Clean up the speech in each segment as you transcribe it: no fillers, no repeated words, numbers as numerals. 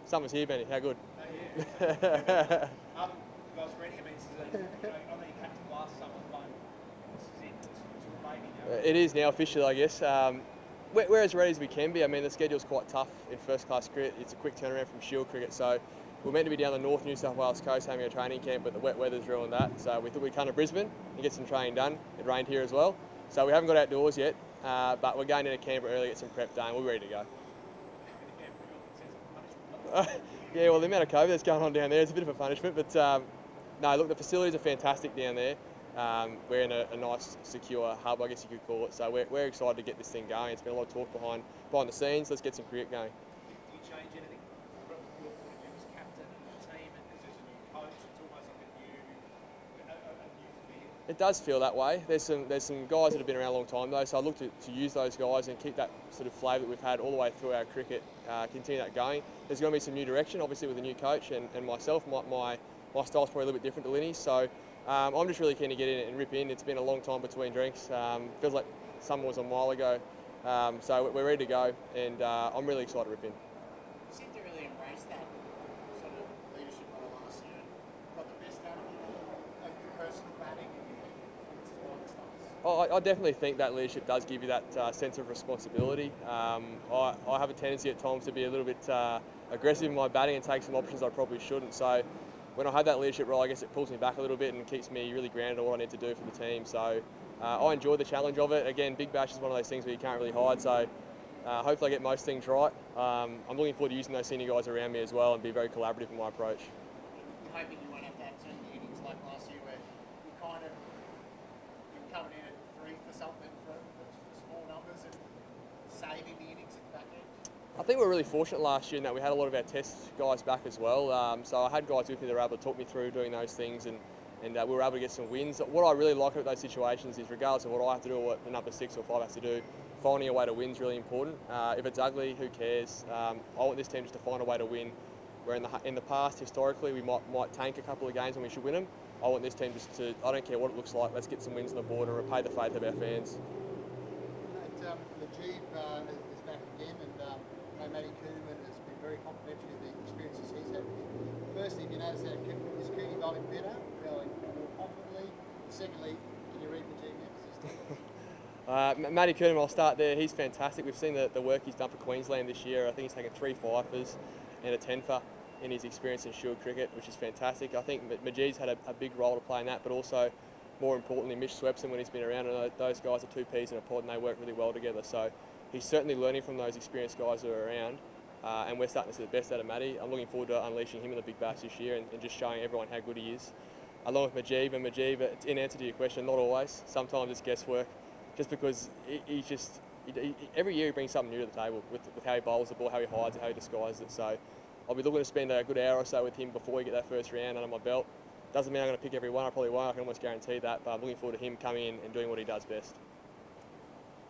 Summer's here, Benny. How good? You guys ready? I mean, this is I know you captained last summer, but this is it. It's your baby now. It is now official, I guess. We're as ready as we can be. I mean, the schedule's quite tough in first class cricket. It's a quick turnaround from Shield cricket, so we're meant to be down the North New South Wales coast having a training camp, but the wet weather's ruined that. So we thought we'd come to Brisbane and get some training done. It rained here as well, so we haven't got outdoors yet, but we're going into Canberra early, get some prep done. We're ready to go. Yeah, well, the amount of COVID that's going on down there is a bit of a punishment, but no, look, the facilities are fantastic down there. We're in a nice, secure hub, I guess you could call it. So we're excited to get this thing going. It's been a lot of talk behind the scenes. Let's get some cricket going. Do you change anything from your point of view as captain of the team, and there's a new coach? It's almost like a new feel. It does feel that way. There's some guys that have been around a long time though, so I look to use those guys and keep that sort of flavour that we've had all the way through our cricket, continue that going. There's going to be some new direction, obviously, with a new coach and myself. My style's probably a little bit different to Linny's, so I'm just really keen to get in and rip in. It's been a long time between drinks. Feels like summer was a while ago, so we're ready to go, and I'm really excited to rip in. You seem to really embrace that sort of leadership role last year. Got the best out of you, like your personal batting and styles. I definitely think that leadership does give you that sense of responsibility. I have a tendency at times to be a little bit aggressive in my batting and take some options I probably shouldn't. So when I have that leadership role, I guess it pulls me back a little bit and keeps me really grounded on what I need to do for the team. So I enjoy the challenge of it. Again, Big Bash is one of those things where you can't really hide. So hopefully I get most things right. I'm looking forward to using those senior guys around me as well and be very collaborative in my approach. You're hoping you won't have to have certain innings like last year where you kind of you're coming in at 3 for something for small numbers and saving the innings at the back end. I think we were really fortunate last year in that we had a lot of our test guys back as well. So I had guys with me that were able to talk me through doing those things, and we were able to get some wins. What I really like about those situations is, regardless of what I have to do or what the number 6 or 5 has to do, finding a way to win is really important. If it's ugly, who cares? I want this team just to find a way to win. Where in the past, historically, we might tank a couple of games when we should win them. I want this team just to, I don't care what it looks like, let's get some wins on the board and repay the faith of our fans. And Najib is back again, and Matty Kuhneman has been very complimentary of the experiences he's had. Firstly, have you noticed that is Kuhne bowling better, bowling more confidently? Secondly, can you read Najib yet? Matty Kuhneman, I'll start there. He's fantastic. We've seen the work he's done for Queensland this year. I think he's taken 3 fifers and a 10fer in his experience in Shield cricket, which is fantastic. I think Majid's had a big role to play in that, but also, more importantly, Mitch Swepson, when he's been around, and those guys are 2 peas in a pod and they work really well together. So he's certainly learning from those experienced guys who are around, and we're starting to see the best out of Matty. I'm looking forward to unleashing him in the Big Bash this year and just showing everyone how good he is. Along with Majid, in answer to your question, not always. Sometimes it's guesswork, just because every year he brings something new to the table with how he bowls the ball, how he hides it, how he disguises it. So I'll be looking to spend a good hour or so with him before we get that first round under my belt. Doesn't mean I'm going to pick every one, I probably won't, I can almost guarantee that, but I'm looking forward to him coming in and doing what he does best.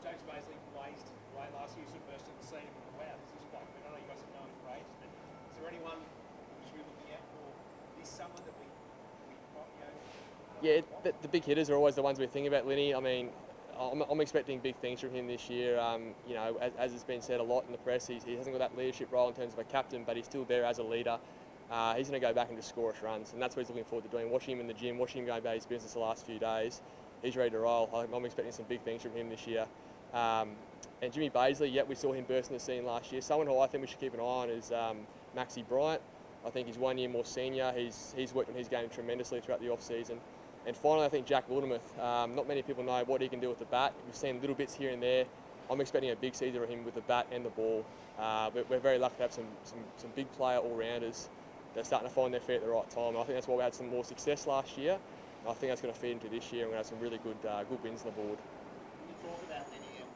James Bazley blazed away last year, sort of burst on the scene. Wow, this is quite good. I know you guys have known him for ages, but is there anyone we should be looking out for this summer that we Yeah, the big hitters are always the ones we think about, Linny. I mean, I'm expecting big things from him this year. As has been said a lot in the press, he hasn't got that leadership role in terms of a captain, but he's still there as a leader. He's going to go back and just score us runs, and that's what he's looking forward to doing. Watching him in the gym, watching him go about his business the last few days, he's ready to roll. I'm expecting some big things from him this year. And Jimmy Bazley, we saw him burst in the scene last year. Someone who I think we should keep an eye on is Maxie Bryant. I think he's 1 year more senior. He's worked on his game tremendously throughout the off-season. And finally, I think Jack Wildermuth. Not many people know what he can do with the bat. We've seen little bits here and there. I'm expecting a big season from him with the bat and the ball. We're very lucky to have some big player all-rounders that are starting to find their feet at the right time. And I think that's why we had some more success last year. And I think that's going to feed into this year, and we're going to have some really good wins on the board. When you talk about Lenny and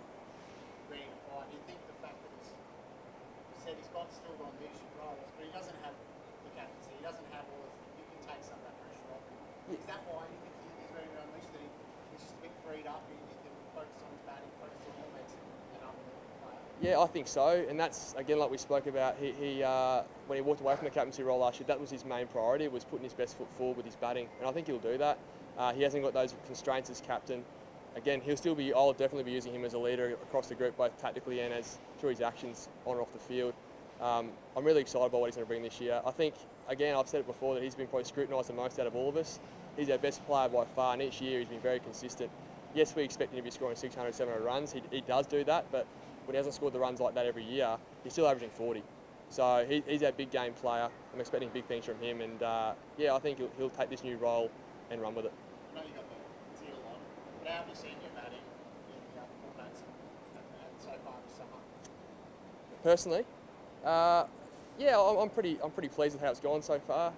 being a fight, do you think the fact that you said he's still got leadership roles, but he doesn't have the captaincy, he doesn't have all of, you can take some of that pressure off him. Yeah. Is that why you think he's ready to unleash, that he's just a bit freed up, he can focus on his batting, focus on what makes him an unbelievable player? Yeah, I think so, and that's, again, like we spoke about, he when he walked away from the captaincy role last year, that was his main priority, was putting his best foot forward with his batting, and I think he'll do that. He hasn't got those constraints as captain. Again, I'll definitely be using him as a leader across the group, both tactically and as through his actions on and off the field. I'm really excited by what he's going to bring this year. I think, again, I've said it before, that he's been probably scrutinised the most out of all of us. He's our best player by far, and each year he's been very consistent. Yes, we expect him to be scoring 600, 700 runs. He does do that, but when he hasn't scored the runs like that every year, he's still averaging 40. So he's our big game player. I'm expecting big things from him, and yeah, I think he'll take this new role and run with it. I know you got the teal on, but how have you seen your batting in the other formats and so far this summer? Personally, yeah, I'm pretty pleased with how it's gone so far.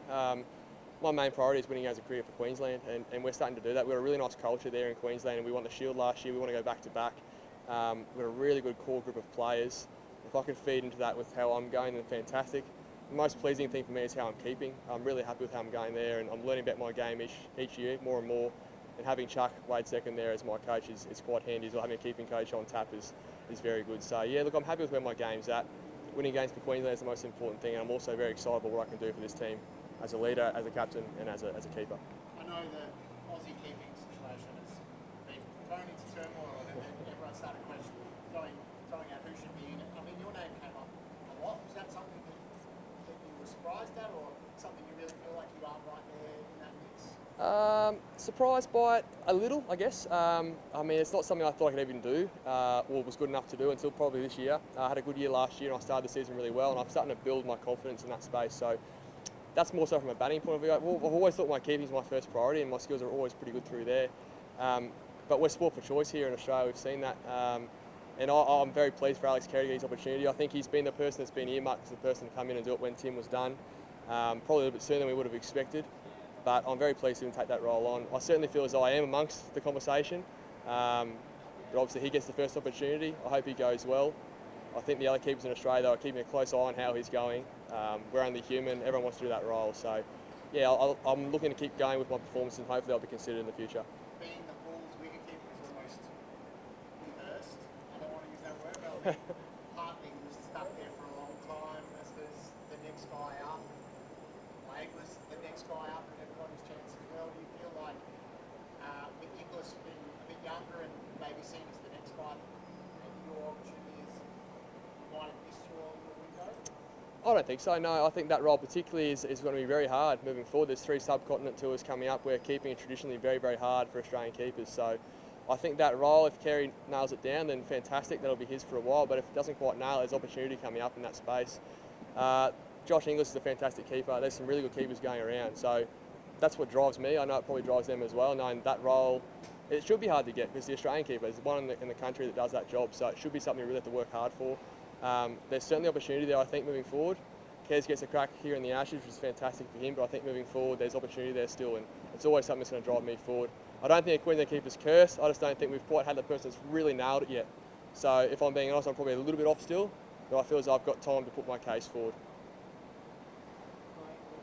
My main priority is winning as a career for Queensland, and we're starting to do that. We've got a really nice culture there in Queensland, and we won the Shield last year. We want to go back to back. We've got a really good core group of players. If I can feed into that with how I'm going, then fantastic. The most pleasing thing for me is how I'm keeping. I'm really happy with how I'm going there, and I'm learning about my game each year more and more. And having Chuck Wade second there as my coach is quite handy as well. Having a keeping coach on tap is very good. So yeah, look, I'm happy with where my game's at. Winning games for Queensland is the most important thing, and I'm also very excited about what I can do for this team as a leader, as a captain, and as a keeper. I know the Aussie keeping situation has been thrown into turmoil, and everyone started throwing out who should be in it. I mean, your name came up a lot. Was that something that you were surprised at, or something you really feel like you are right there in that mix? Surprised by it a little, I guess. I mean, it's not something I thought I could even do, or was good enough to do until probably this year. I had a good year last year, and I started the season really well, and I'm starting to build my confidence in that space. So that's more so from a batting point of view. I've always thought my keeping is my first priority, and my skills are always pretty good through there. But we're sport for choice here in Australia. We've seen that. And I'm very pleased for Alex Carey to get his opportunity. I think he's been the person that's been earmarked as the person to come in and do it when Tim was done. Probably a little bit sooner than we would have expected. But I'm very pleased to even take that role on. I certainly feel as though I am amongst the conversation. But obviously he gets the first opportunity. I hope he goes well. I think the other keepers in Australia are keeping a close eye on how he's going. We're only human. Everyone wants to do that role. So, yeah, I'm looking to keep going with my performance, and hopefully I'll be considered in the future. Being the Bulls wicketkeeper is almost reversed. I don't want to use that word, but Hartley was stuck there for a long time as the next guy up. Wade was the next guy up, and everyone was chance as well. Do you feel like with Inglis being a bit younger and maybe seen as the next guy, maybe your opportunity might have missed your window? I don't think so, no. I think that role particularly is going to be very hard moving forward. There's 3 subcontinent tours coming up where keeping is traditionally very, very hard for Australian keepers. So I think that role, if Carey nails it down, then fantastic, that'll be his for a while. But if it doesn't quite nail it, there's opportunity coming up in that space. Josh Inglis is a fantastic keeper. There's some really good keepers going around. So that's what drives me. I know it probably drives them as well, knowing that role, it should be hard to get because the Australian keeper is the one in the country that does that job. So it should be something you really have to work hard for. There's certainly opportunity there, I think, moving forward. Kes gets a crack here in the Ashes, which is fantastic for him, but I think moving forward there's opportunity there still, and it's always something that's going to drive me forward. I don't think a Queensland keeper's cursed. I just don't think we've quite had the person that's really nailed it yet. So if I'm being honest, I'm probably a little bit off still, but I feel as though I've got time to put my case forward.